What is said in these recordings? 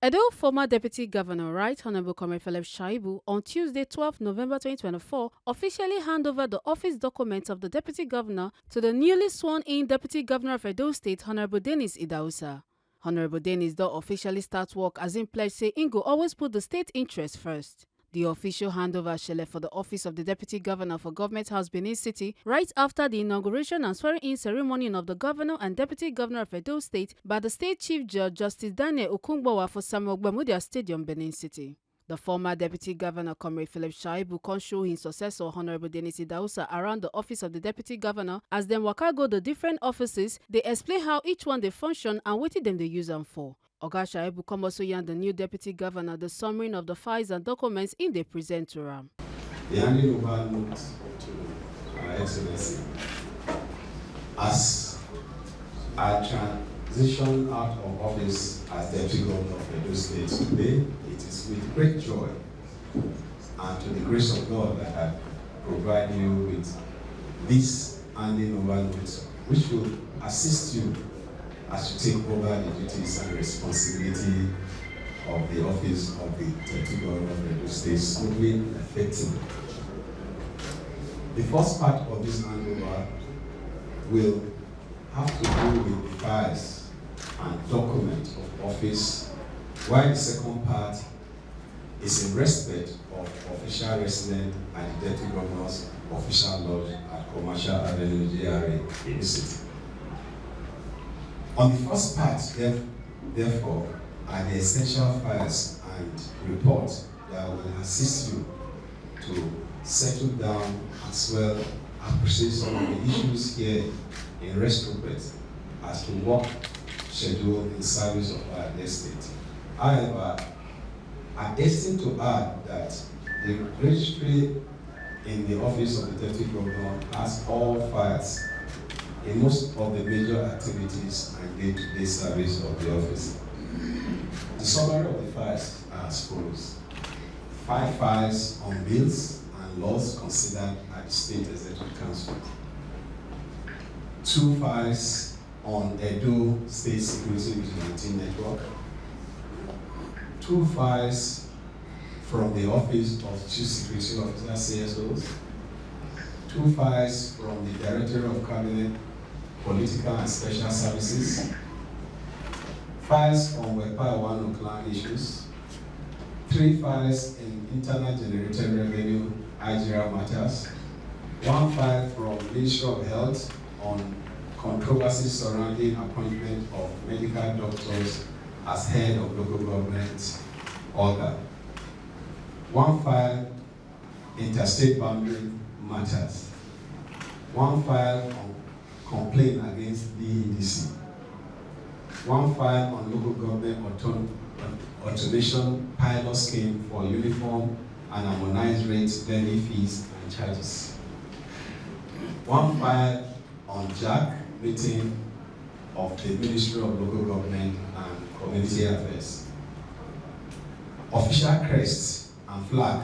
Edo former Deputy Governor, Right Honorable Comrade Philip Shaibu, on Tuesday, 12 November 2024, officially handed over the office documents of the Deputy Governor to the newly sworn-in Deputy Governor of Edo State, Honorable Dennis Idahosa. Honorable Dennis don't officially start work as in pledge say Ingo always put the state interest first. The official handover shele for the office of the Deputy Governor for Government House Benin City right after the inauguration and swearing-in ceremony of the Governor and Deputy Governor of Edo State by the State Chief Judge Justice Daniel Okungbowa for Samuel Gbamudia Stadium, Benin City. The former Deputy Governor, Comrade Philip Shaibu, can show his successor, Honorable Dennis Idahosa, around the office of the Deputy Governor. As them waka go the different offices, they explain how each one they function and what them they use them for. Oga Shaibu come also yarn the new Deputy Governor the summary of the files and documents in they present to him. The handing over note to Her Excellency. As I transition out of office as Deputy Governor of Edo State today, it is with great joy and to the grace of God that I provide you with this handing over note, which will assist you as you take over the duties and responsibility of the office of the Deputy Governor of Edo State smoothly and effectively. The first part of this handover will have to do with the files and document of office, while the second part is in respect of official resident and the Deputy Governor's official lodge at Commercial Avenue GRA in the city. On the first part, therefore, are the essential files and reports that will assist you to settle down as well as proceed some of the issues here in retrospect as to work schedule in service of our estate. However, I hasten to add that the registry in the office of the Deputy Governor has all files in most of the major activities and day-to-day service of the office. The summary of the files are as follows. 5 files on bills and laws considered at the State Executive Council. 2 files on Edo State Security Vigilante Network. 2 files from the Office of Chief Security Officer CSOs. 2 files from the Director of Cabinet Political and Special Services. Files on Wepa One Clan issues. 3 files in internal generated revenue IGR matters. 1 file from Ministry of Health on controversies surrounding appointment of medical doctors as head of local government organ. 1 file interstate boundary matters. 1 file on complaint against DEDC. 1 file on local government automation pilot scheme for uniform and harmonized rates, levy fees and charges. 1 file on JAC meeting of the Ministry of Local Government and Community Affairs. Official crest and flag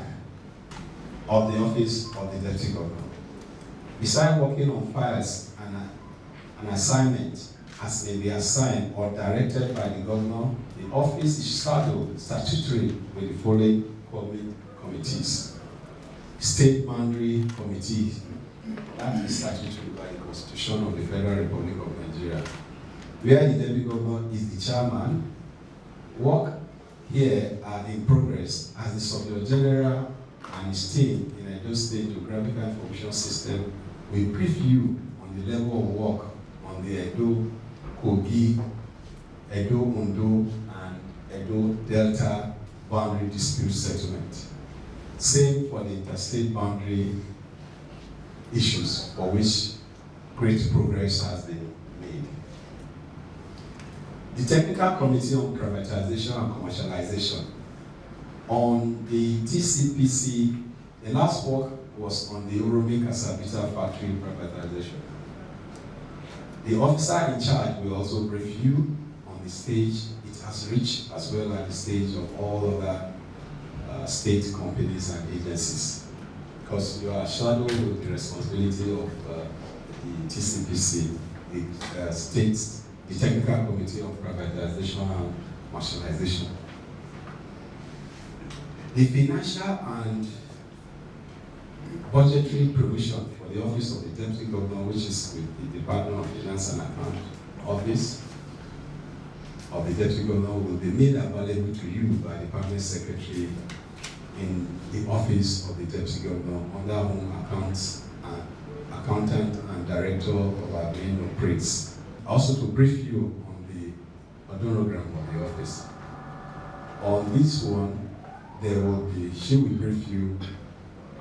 of the office of the Deputy Governor. Besides working on files and an assignment as may be assigned or directed by the Governor, the office is shadowed statutory with the following committees. State Boundary Committee, that is statutory by the Constitution of the Federal Republic of Nigeria, where the Deputy Governor is the chairman. Work here are in progress as the Solicitor General and his team in Edo State Geographical Information System will preview on the level of work on the Edo, Kogi, Edo Ondo, and Edo Delta boundary dispute settlement. Same for the interstate boundary issues for which great progress has been made. The Technical Committee on Privatization and Commercialization. On the TCPC, the last work was on the Oromi Casabita factory privatization. The officer in charge will also brief you on the stage it has reached, as well as the stage of all other state companies and agencies. Because you are shadowed with the responsibility of the TCPC, the Technical Committee of Privatization and Commercialization. The financial and budgetary provision for the Office of the Deputy Governor, which is with the Department of Finance and Account Office of the Deputy Governor, will be made available to you by the Permanent Secretary in the Office of the Deputy Governor, under whom Accountant and Director of Admin operates. Also to brief you on the organogram of the office. On this one, she will brief you,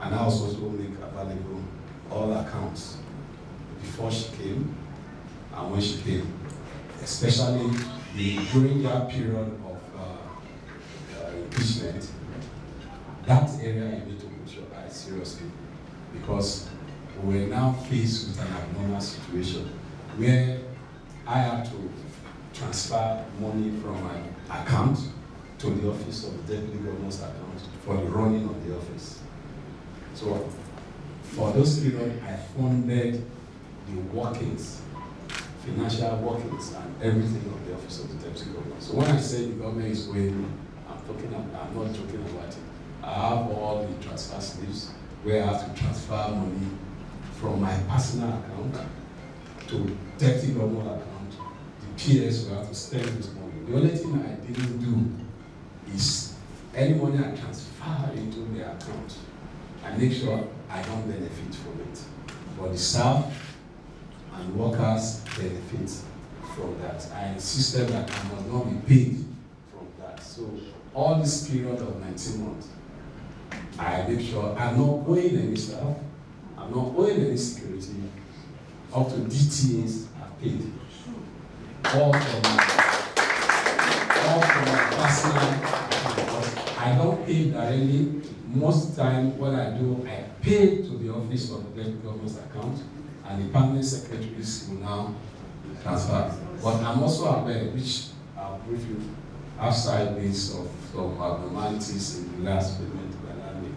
and I also will make available all accounts before she came and when she came, especially during that period of impeachment. That area you need to put your eyes seriously, because we're now faced with an abnormal situation where I have to transfer money from my account to the Office of the Deputy Governor's account for the running of the office. So for those periods, I funded the workings, financial workings and everything of the Office of the Deputy Governor. So when I say the government is going, I'm not joking about it. I have all the transfer slips where I have to transfer money from my personal account to Deputy Governor account. The PS will have to spend this money. The only thing I didn't do is any money I transfer into the account, I make sure I don't benefit from it. But the staff and workers benefit from that. I insisted that I must not be paid from that. So all this period of 19 months, I make sure I'm not owing any staff, I'm not owing any security, up to DTAs are paid. All from my personal account. I don't pay directly. Most time what I do, I pay to the Office of the Deputy Governor's account, and the Permanent Secretaries will now transfer. But I'm also aware, which I'll brief you outside this, of some abnormalities in the last payment by that week.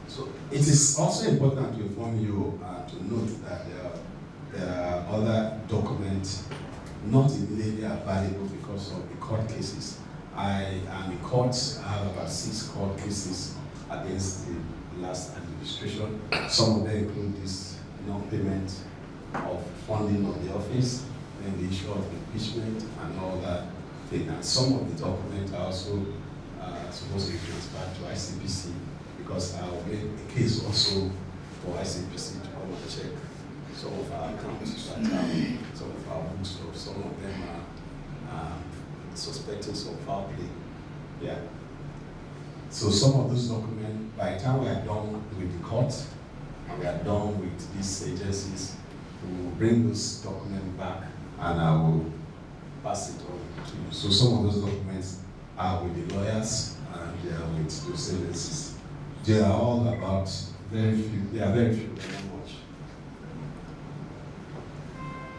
So it is also important to inform you to note that there are other documents not immediately available because of the court cases. I am in courts. I have about 6 court cases against the last administration. Some of them include this non-payment of funding of the office, then the issue of impeachment and all that thing. And some of the documents are also supposed to be transferred to ICPC, because I will make a case also for ICPC to come and check some of our accounts, some of our books, so some of them are suspecting some foul play. Yeah. So some of those documents, by the time we are done with the court and we are done with these agencies, we will bring those documents back and I will pass it on to you. So some of those documents are with the lawyers and they are with those agencies. They are all about very few, they are very few, not much.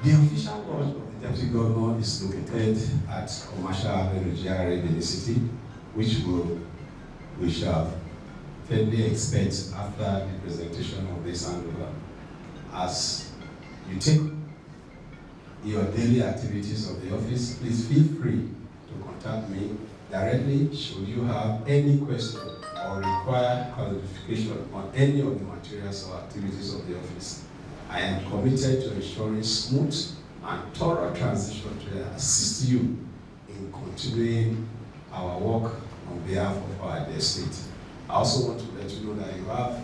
The official lodge of the Deputy Governor is located at Commercial Avenue, GRA, Benin City, which we shall fairly expect after the presentation of this handover. As you take your daily activities of the office, please feel free to contact me directly should you have any question or require clarification on any of the materials or activities of the office. I am committed to ensuring smooth and thorough transition to assist you in continuing our work on behalf of our estate. I also want to let you know that you have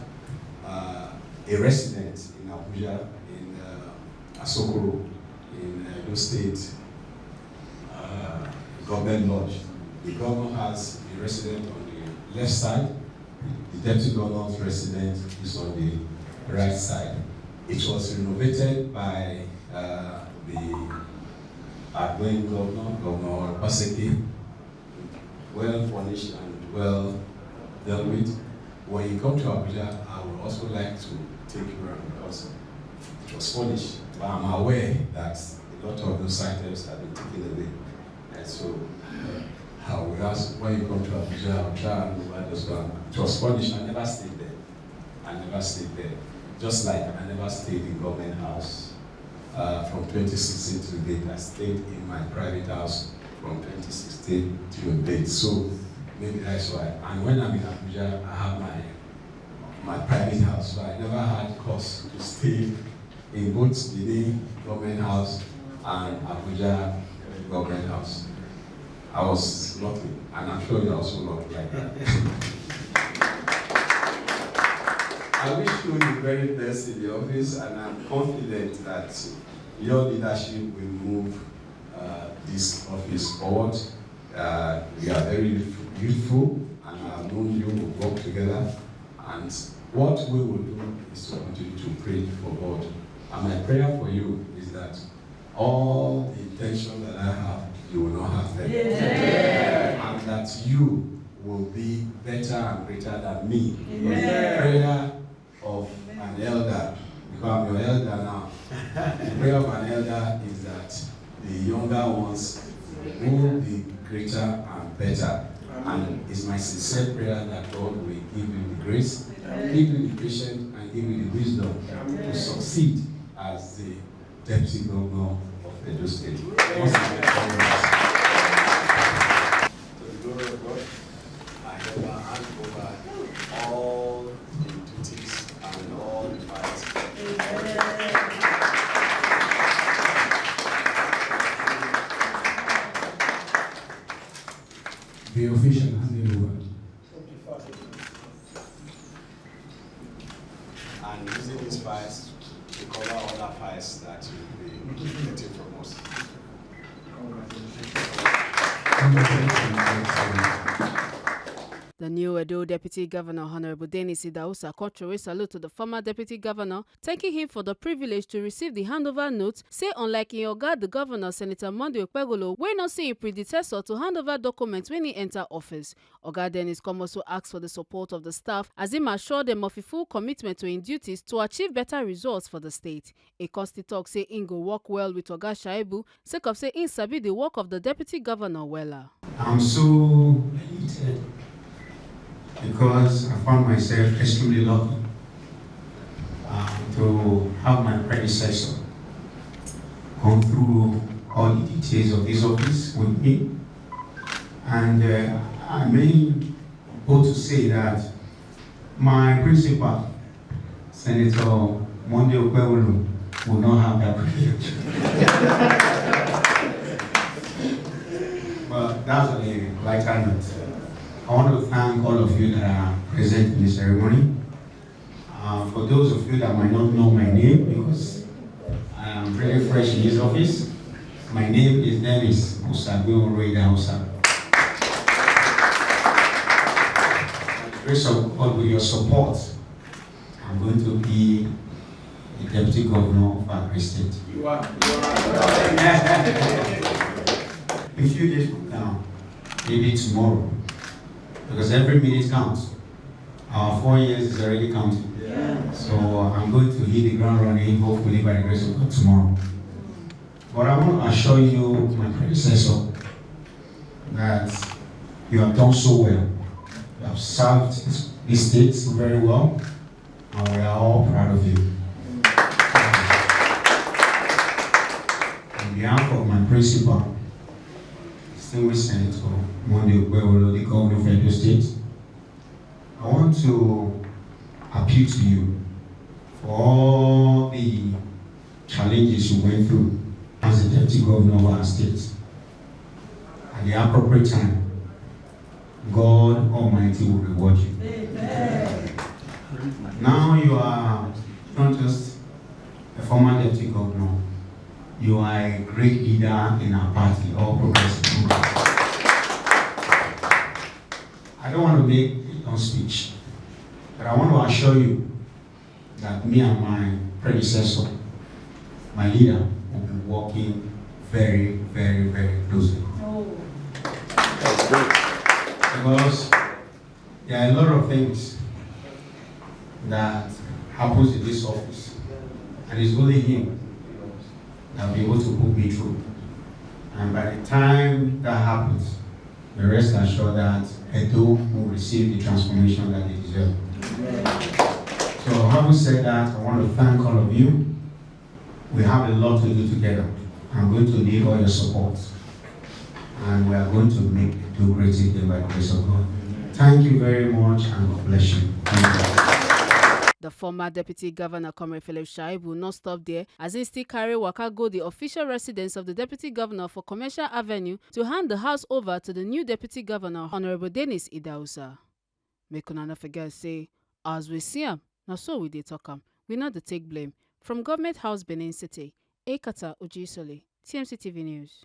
a resident in Abuja, in Asokoro, in Edo State, government lodge. The governor has a resident on the left side. The deputy governor's residence is on the right side. It was renovated by the outgoing governor, Governor Baseki, well furnished and well dealt with. When you come to Abuja, I would also like to take you around because it was furnished. But I'm aware that a lot of those items have been taken away. And so I will ask, when you come to Abuja, I'll try and move those down. It was furnished. I never stayed there. Just like I never stayed in government house from 2016 to date. I stayed in my private house from 2016 to date. So maybe that's why. And when I'm in Abuja, I have my private house, so I never had cause to stay in both the government house and Abuja government house. I was lucky, and I'm sure you're also lucky like that. I wish you the very best in the office, and I'm confident that your leadership will move this office forward. We are very youthful, and I've known you will work together. And what we will do is to continue to pray for God. And my prayer for you is that all the intention that I have, you will not have them. Yeah. And that you will be better and greater than me. Yeah. The prayer of an elder, because I'm your elder now, the prayer of an elder is that the younger ones will be greater and better. And it's my sincere prayer that God will give you the grace, give you the patience, and give you the wisdom to succeed as the Deputy Governor of Edo State. To the glory of God, I hereby hand over all the duties and all the fights. The official handing over. And using these files to cover other files that you will be getting from us. The new Edo Deputy Governor, Honorable Idahosa, contrary salute to the former Deputy Governor, thanking him for the privilege to receive the handover note, say unlike in Oga, the Governor, Senator Monday Okpegolo, wey not see him predecessor to hand over documents when he enter office. Oga Dennis come also asked for the support of the staff as him assure them of a full commitment to his duties to achieve better results for the state. A Costi talk say him go work well with Oga Shaibu, sake of say him sabi the work of the Deputy Governor wella. I'm so elated because I found myself extremely lucky to have my predecessor gone through all the details of this office with me. And I may go to say that my principal, Senator Monday Okpegolo, will not have that privilege. But that's on a lighter note. I want to thank all of you that are present in the ceremony. For those of you that might not know my name, because I am very fresh in this office, my name is Dennis Idahosa. With the grace of God, with your support, I'm going to be the Deputy Governor of our state. You are. A few days from now, maybe tomorrow, because every minute counts. Our 4 years is already counting. Yeah. So I'm going to hit the ground running, hopefully by the grace of God tomorrow. But I want to assure you, my predecessor, that you have done so well. You have served this state very well, and we are all proud of you. On behalf of my principal, distinguished Senator Monday Okpegolo, the Governor of Edo State, I want to appeal to you for all the challenges you went through as the Deputy Governor of our state. At the appropriate time, God Almighty will reward you. Amen. Now you are not just a former Deputy Governor, you are a great leader in our party, All Progressive Congress. I don't want to make a long speech, but I want to assure you that me and my predecessor, my leader, will be working very, very, very closely. Oh. That's good. Because there are a lot of things that happens in this office, and it's only him that will be able to put me through. And by the time that happens, the rest assured that Edo will receive the transformation that they deserve. So having said that, I want to thank all of you. We have a lot to do together. I'm going to need all your support. and we are going to do great things by the grace of God. Thank you very much, and God bless you. Thank you. The former Deputy Governor, Comrade Philip Shaibu, not stop there, as he still carry waka go the official residence of the Deputy Governor for Commercial Avenue to hand the house over to the new Deputy Governor, Honorable Dennis Idahosa. Make una no forget say, as we see am, na so we dey talk am. We not dey take blame. From Government House, Benin City, Ekata Ojisole, TMC TV News.